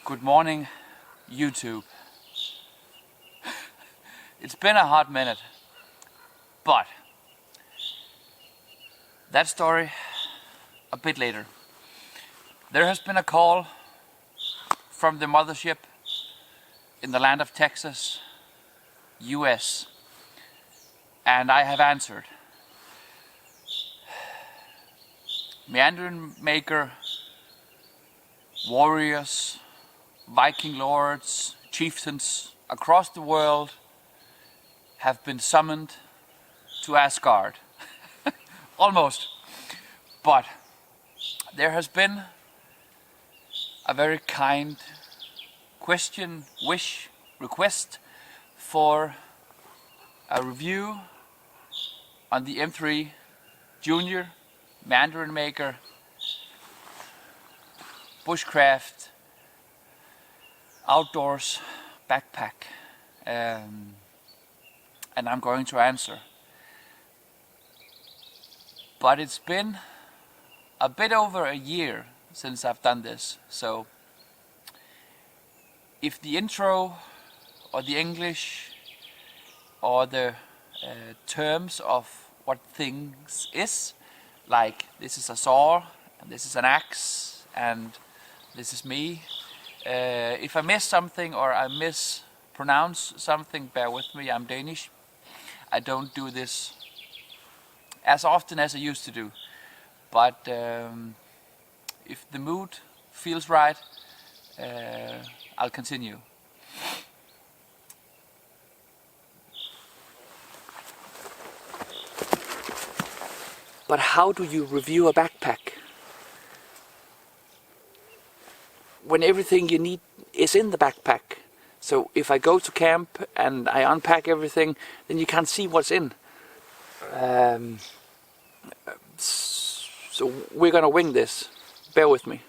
Good morning, YouTube. It's been a hot minute, but that story a bit later. There has been a call from the mothership in the land of Texas, US, and I have answered. Meandering Maker, warriors, Viking lords, chieftains across the world have been summoned to Asgard. Almost. But there has been a very kind request for a review on the M3 Junior Meandering Maker bushcraft outdoors backpack, and I'm going to answer. But it's been a bit over a year since I've done this, so if the intro or the English or the terms of what things is, like this is a saw and this is an axe and this is me, if I miss something or I mispronounce something, bear with me. I'm Danish. I don't do this as often as I used to do, but if the mood feels right, I'll continue. But how do you review a backpack when everything you need is in the backpack? So if I go to camp and I unpack everything, then you can't see what's in. So we're gonna wing this. Bear with me.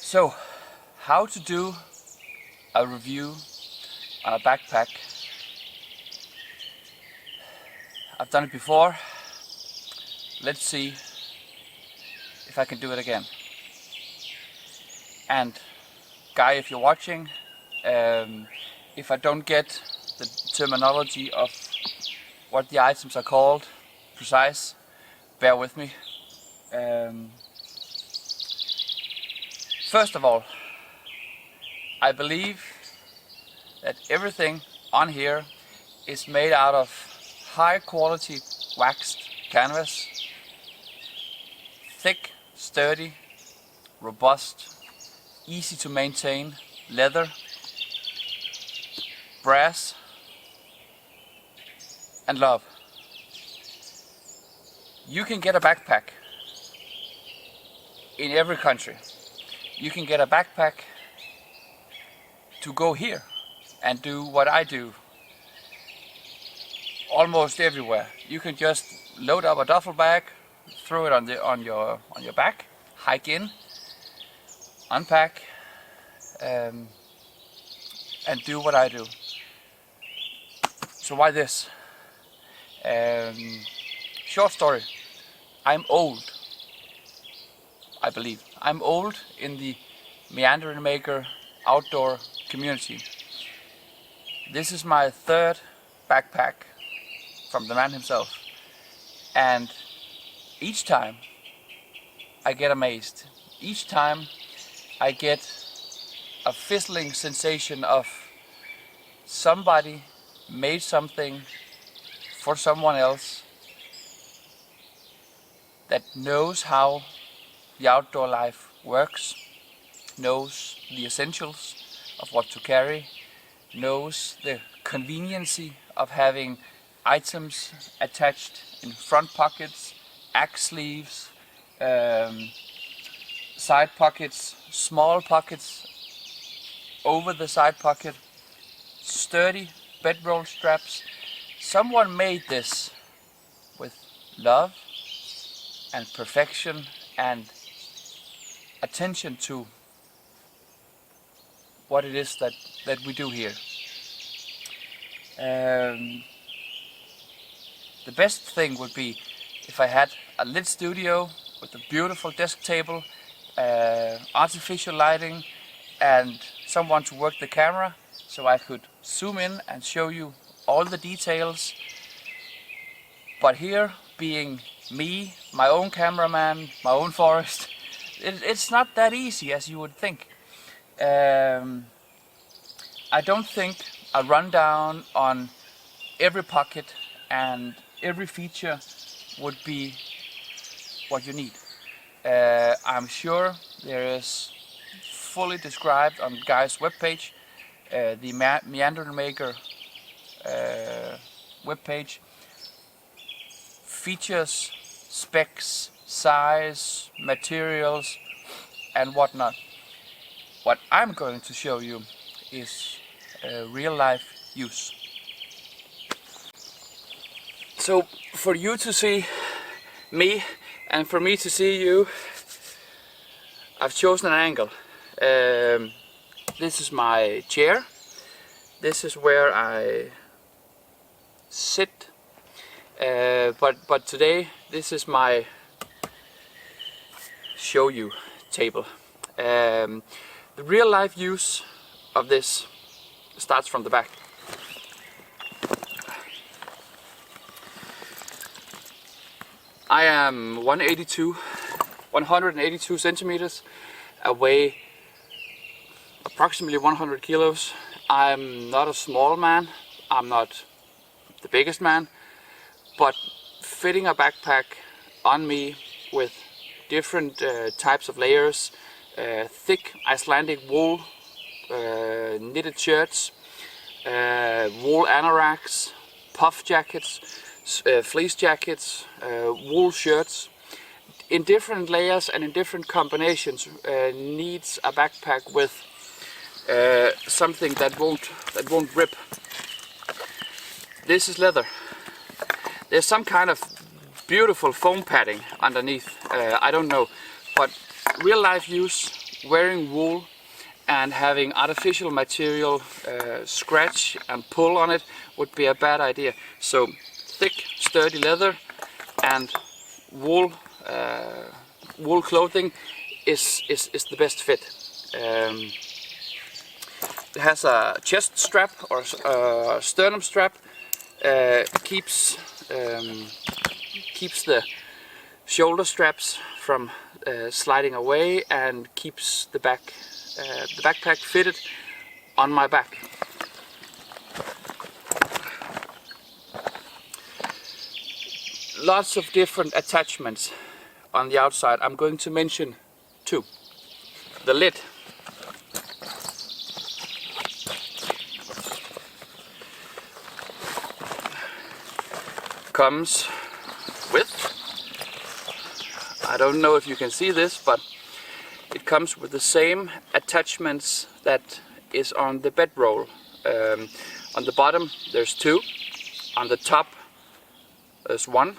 So, how to do a review on a backpack. I've done it before. Let's see if I can do it again. And Guy, if you're watching, if I don't get the terminology of what the items are called precise, bear with me. First of all, I believe that everything on here is made out of high quality waxed canvas, thick, sturdy, robust, easy to maintain leather, brass and love. You can get a backpack in every country. You can get a backpack to go here and do what I do almost everywhere. You can just load up a duffel bag, throw it on your back, hike in, unpack, and do what I do. So why this? Short story. I'm old. I believe. I'm old in the Meandering Maker outdoor community. This is my third backpack from the man himself, and each time I get amazed. Each time I get a fizzling sensation of somebody made something for someone else that knows how the outdoor life works, knows the essentials of what to carry, knows the conveniency of having items attached in front pockets, axe sleeves, side pockets, small pockets over the side pocket, sturdy bedroll straps. Someone made this with love and perfection and attention to what it is that we do here. The best thing would be if I had a lit studio with a beautiful desk table, artificial lighting, and someone to work the camera, so I could zoom in and show you all the details. But here, being me, my own cameraman, my own forest, it's not that easy as you would think. I don't think a rundown on every pocket and every feature would be what you need. I'm sure there is fully described on Guy's webpage, the Meandering Maker webpage, features, specs, size, materials, and whatnot. What I'm going to show you is real life use. So for you to see me and for me to see you, I've chosen an angle. This is my chair. This is where I sit. But today this is my show you table. The real life use of this starts from the back. I am 182 centimeters. I weigh approximately 100 kilos. I'm not a small man. I'm not the biggest man. But fitting a backpack on me with different types of layers, thick Icelandic wool, knitted shirts, wool anoraks, puff jackets, fleece jackets, wool shirts, in different layers and in different combinations, needs a backpack with something that won't rip. This is leather. There's some kind of beautiful foam padding underneath. I don't know, but real life use, wearing wool and having artificial material scratch and pull on it would be a bad idea. So thick, sturdy leather and wool clothing is the best fit. It has a chest strap or sternum strap. Keeps the shoulder straps from sliding away and keeps the backpack fitted on my back. Lots of different attachments on the outside. I'm going to mention two. The lid. Comes with, I don't know if you can see this, but it comes with the same attachments that is on the bedroll. On the bottom there's two, on the top there's one,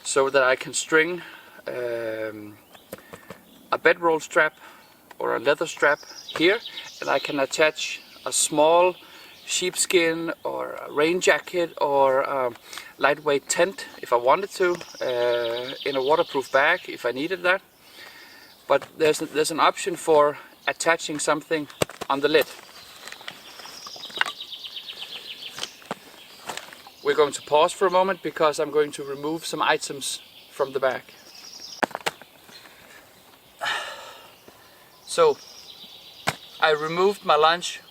so that I can string a bedroll strap or a leather strap here, and I can attach a small sheepskin or a rain jacket or a lightweight tent if I wanted to, in a waterproof bag if I needed that. but there's an option for attaching something on the lid. We're going to pause for a moment because I'm going to remove some items from the bag. So I removed my lunch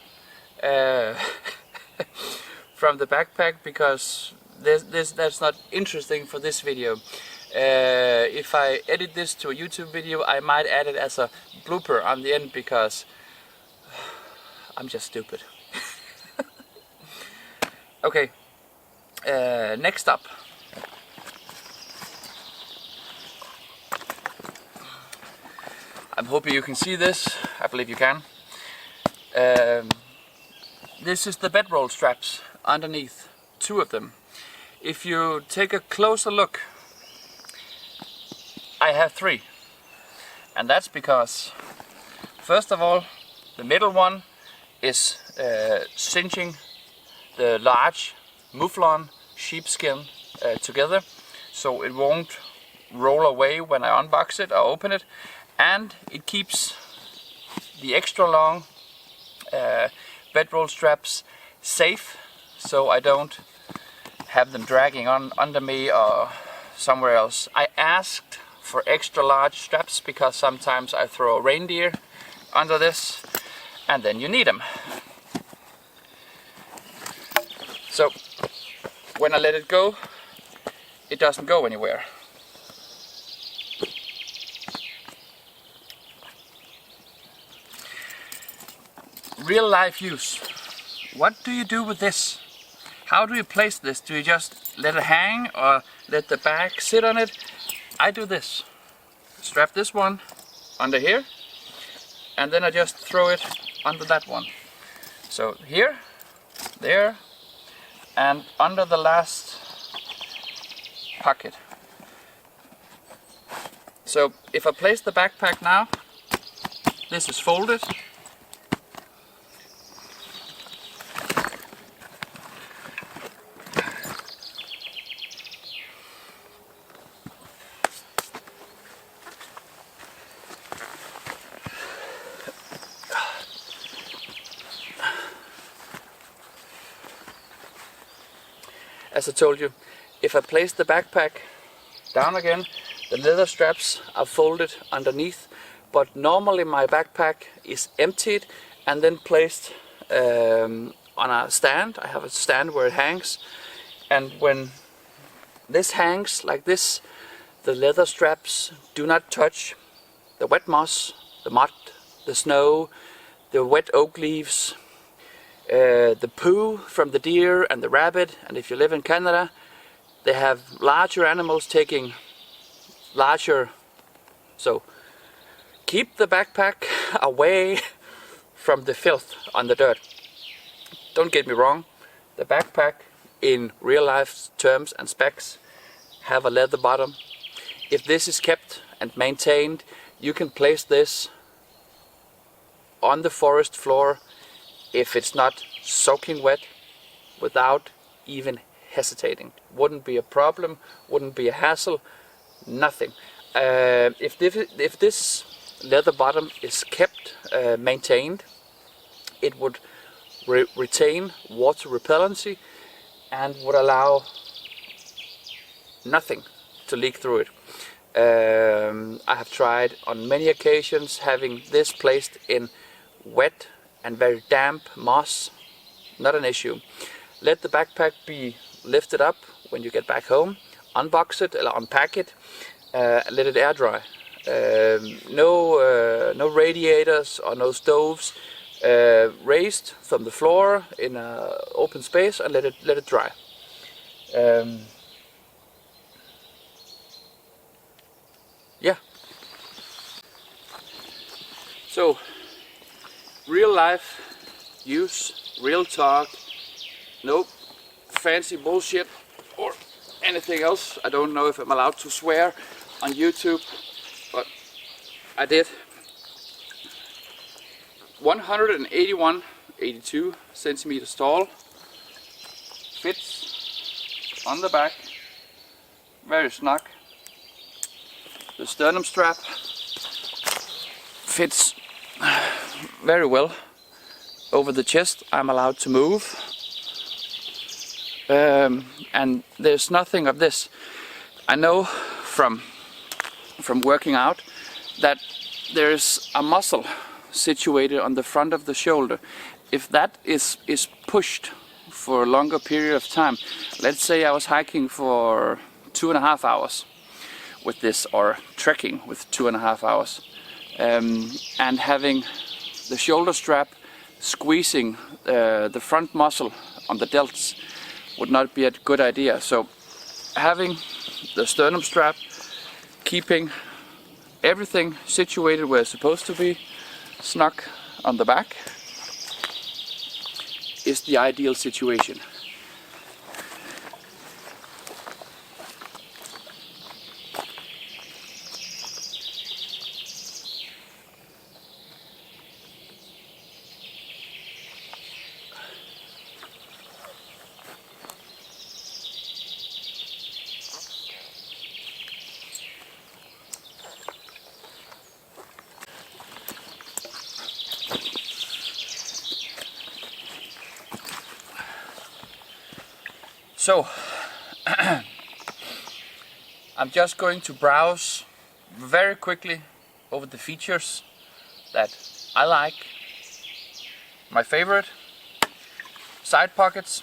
from the backpack because that's not interesting for this video. If I edit this to a YouTube video, I might add it as a blooper on the end because I'm just stupid. Okay, next up. I'm hoping you can see this. I believe you can. This is the bedroll straps underneath, 2 of them. If you take a closer look, I have 3. And that's because, first of all, the middle one is cinching the large mouflon sheepskin together, so it won't roll away when I unbox it or open it, and it keeps the extra long bedroll straps safe, so I don't have them dragging on under me or somewhere else. I asked for extra large straps because sometimes I throw a reindeer under this and then you need them. So when I let it go, it doesn't go anywhere. Real life use. What do you do with this? How do you place this? Do you just let it hang or let the bag sit on it? I do this. Strap this one under here and then I just throw it under that one. So here, there, and under the last pocket. So if I place the backpack now, this is folded. As I told you, if I place the backpack down again, the leather straps are folded underneath, but normally my backpack is emptied and then placed on a stand. I have a stand where it hangs, and when this hangs like this, the leather straps do not touch the wet moss, the mud, the snow, the wet oak leaves, the poo from the deer and the rabbit. And if you live in Canada, they have larger animals taking larger. So keep the backpack away from the filth on the dirt. Don't get me wrong, the backpack in real life terms and specs have a leather bottom. If this is kept and maintained, you can place this on the forest floor if it's not soaking wet without even hesitating. Wouldn't be a problem, wouldn't be a hassle, nothing. If this leather bottom is kept maintained, it would retain water repellency and would allow nothing to leak through it. I have tried on many occasions having this placed in wet and very damp moss, not an issue. Let the backpack be lifted up when you get back home, unbox it, unpack it, let it air dry. No radiators or no stoves, raised from the floor in an open space, and let it dry. Yeah. So, real life use, real talk, no fancy bullshit or anything else. I don't know if I'm allowed to swear on YouTube, but I did. 181-82 centimeters tall, fits on the back, very snug. The sternum strap fits very well over the chest. I'm allowed to move, and there's nothing of this. I know from working out that there's a muscle situated on the front of the shoulder. If that is pushed for a longer period of time, let's say I was hiking for 2.5 hours with this, or trekking with 2.5 hours, and having the shoulder strap squeezing the front muscle on the delts would not be a good idea. So having the sternum strap, keeping everything situated where it's supposed to be, snug on the back, is the ideal situation. So I'm just going to browse very quickly over the features that I like. My favorite: side pockets.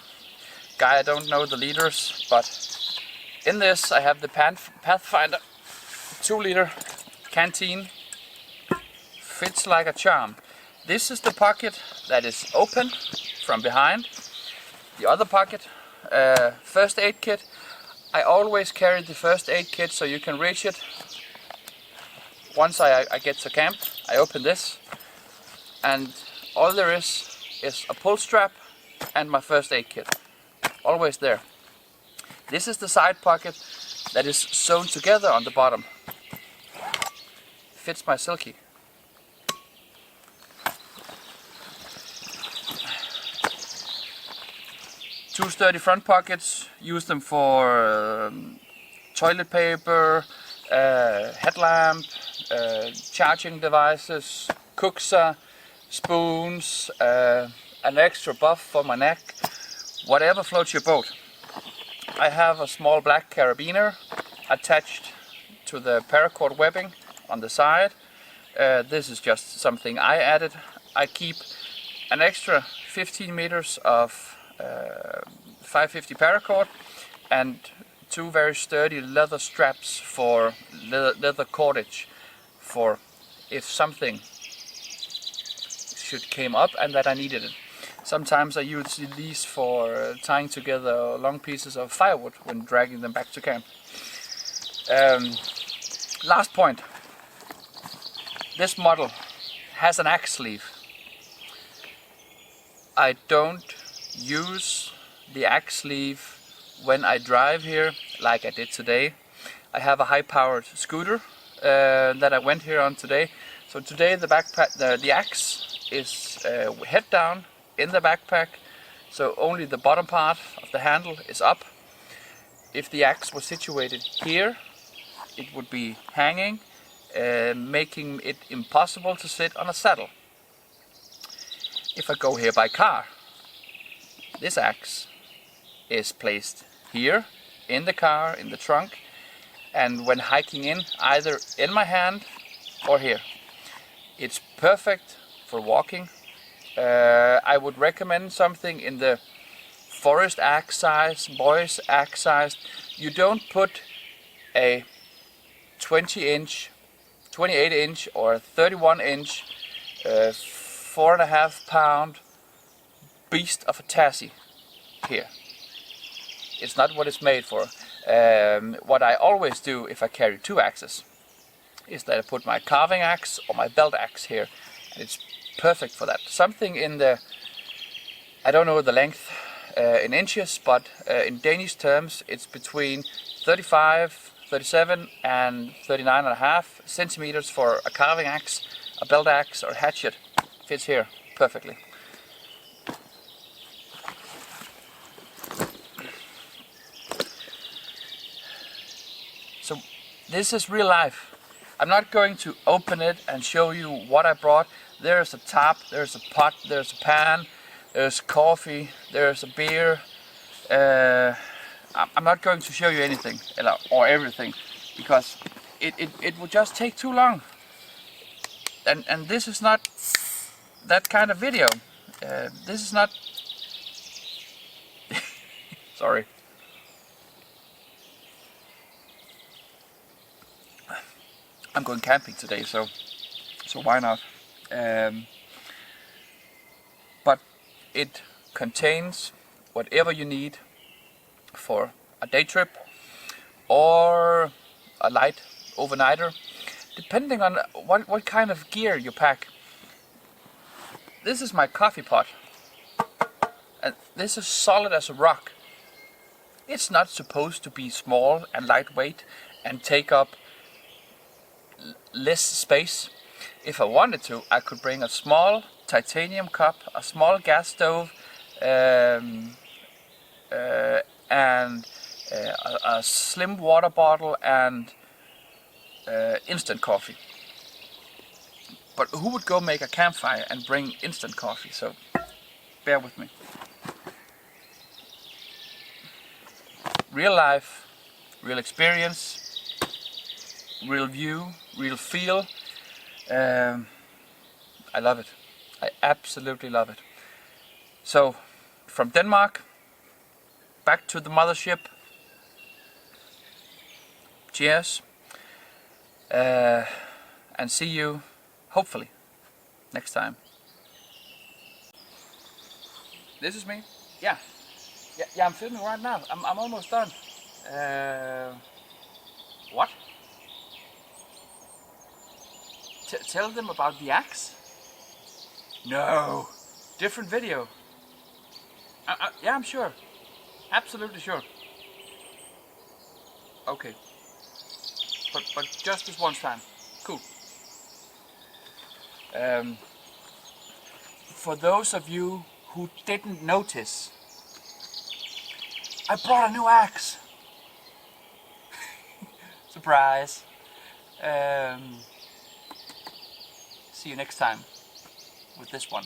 I don't know the liters, but in this I have the Pathfinder 2-liter canteen. Fits like a charm. This is the pocket that is open from behind. The other pocket, first aid kit. I always carry the first aid kit so you can reach it. Once I get to camp, I open this, and all there is a pull strap and my first aid kit. Always there. This is the side pocket that is sewn together on the bottom. Fits my silky. Two sturdy front pockets. Use them for toilet paper, headlamp, charging devices, cooksa, spoons, an extra buff for my neck, whatever floats your boat. I have a small black carabiner attached to the paracord webbing on the side. This is just something I added. I keep an extra 15 meters of 550 paracord and two very sturdy leather straps for leather cordage, for if something should came up and that I needed it. Sometimes I use these for tying together long pieces of firewood when dragging them back to camp. Last point. This model has an axe sleeve. I don't use the axe sleeve when I drive here like I did today. I have a high-powered scooter that I went here on today. So today the axe is head down in the backpack, so only the bottom part of the handle is up. If the axe was situated here, it would be hanging, making it impossible to sit on a saddle. If I go here by car, this axe is placed here in the car, in the trunk, and when hiking in, either in my hand or here. It's perfect for walking. I would recommend something in the forest axe size, boys axe size. You don't put a 20-inch, 28-inch or 31-inch 4.5 pound beast of a Tassie here. It's not what it's made for. What I always do if I carry two axes is that I put my carving axe or my belt axe here, and it's perfect for that. Something in the, I don't know the length in inches, but in Danish terms it's between 35, 37 and 39.5 centimeters for a carving axe. A belt axe or hatchet fits here perfectly. So this is real life. I'm not going to open it and show you what I brought. There's a tap, there's a pot, there's a pan, there's coffee, there's a beer. I'm not going to show you anything or everything, because it would just take too long. And this is not that kind of video. This is not... Sorry. I'm going camping today, so why not? But it contains whatever you need for a day trip or a light overnighter, depending on what kind of gear you pack. This is my coffee pot, and this is solid as a rock. It's not supposed to be small and lightweight and take up less space. If I wanted to, I could bring a small titanium cup, a small gas stove, and a slim water bottle and instant coffee. But who would go make a campfire and bring instant coffee? So bear with me. Real life, real experience, real view, real feel. I love it. I absolutely love it. So from Denmark back to the mothership. Cheers. And see you hopefully next time. This is me. Yeah, I'm filming right now. I'm almost done. What? Tell them about the axe? No, different video. Yeah, I'm sure. Absolutely sure. Okay. But just this one time. Cool. For those of you who didn't notice, I brought a new axe. Surprise. See you next time with this one.